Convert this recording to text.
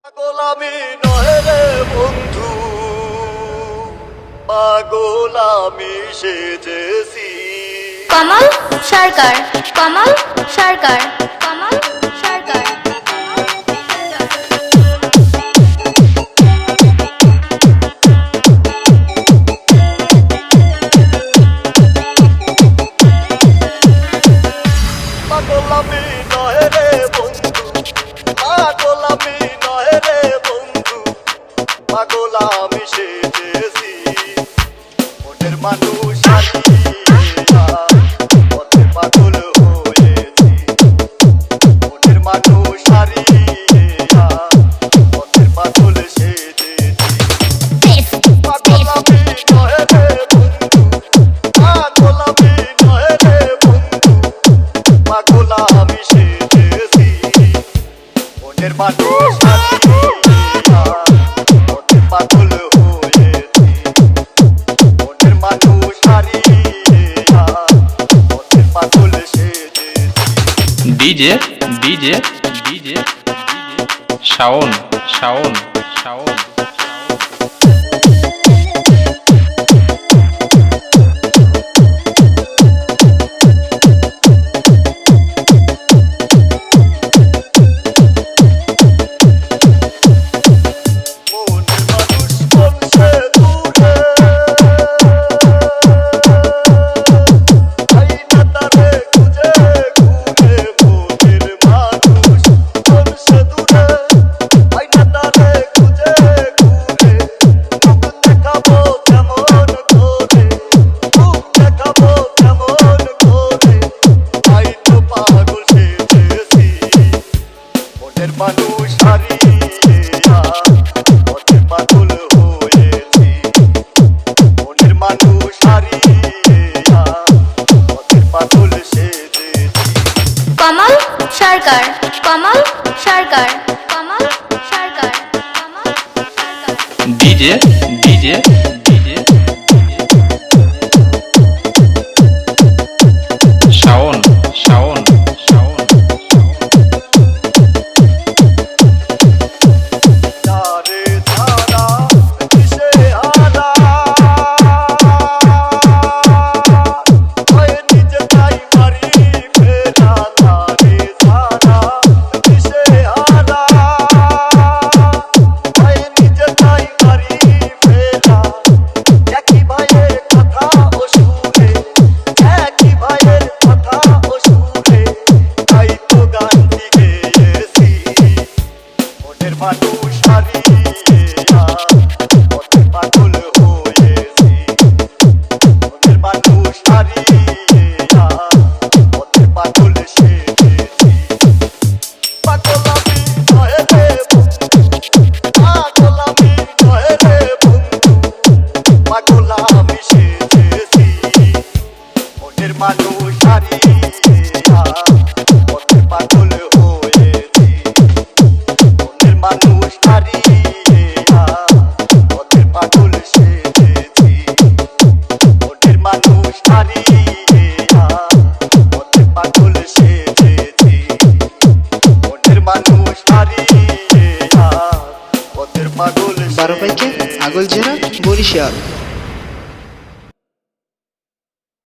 পাগলামি নহে রে বন্ধু, পাগলামি সেজেছি। কমল সরকার, কমল সরকার, কমল সরকার। পাগলামি নহে রে বন্ধু, পাগলামি নহে রে বন্ধু, পাগলামি সেজেছি। মনের মানুষ হারিয়ে পথে পাগল হয়েছি। মনের মানুষ হারিয়ে পথে পাগল সেজেছি। পাগলামি নহে রে বন্ধু, পাগলামি নহে রে বন্ধু, পাগলামি সেজেছি। মনের মানুষ হারিয়ে পথে পাগল হয়েছি। মনের মানুষ হারিয়ে পথে পাগল সেজেছি। DJ DJ DJ Shaon Shaon Shaon. মনের মানুষ বলছে দূরে, আইনা তারে খুঁজে ঘুরে। মনের মানুষ বলছে দূরে, আইনা তারে খুঁজে ঘুরে। মুখ দেখাবো কেমন করে, মুখ দেখাবো কেমন করে, তাই তো পাগল সেজেছি। মনের মানুষ হারিয়ে পথে পাগল হয়েছি। মনের মানুষ হারিয়ে পথে পাগল সেজেছি। Kamal Sarkar, Kamal Sarkar, Kamal Sarkar, Kamal Sarkar. DJ DJ DJ Shaon Shaon Shaon. তারে ছাড়া দিশে হারা, হয় নিজে তাই বাড়ি ফেরা। তারে ছাড়া দিশে হারা, হয় নিজে তাই বাড়ি ফেরা। একই ভাইয়ের কথা ও সুরে, একই ভাইয়ের কথা ও সুরে, তাই তো গানটি গেয়েছি। মনের মানুষ হারিয়ে পথে পাগল হয়েছি। মনের মানুষ হারিয়ে পথে পাগল সেজেছি। পাগলামি নহে রে বন্ধু, পাগলামি নহে রে বন্ধু, পাগলামি সেজেছি। মনের মানুষ হারিয়ে পথে পাগল হয়েছি। মনের মানুষ হারিয়ে পথে পাগল সেজেছি। মনের মানুষ হারিয়ে পথে পাগল সেজেছি। মনের মানুষ হারিয়ে পথের পাগল 12 পাইকে আগল জেলা বরিশাল।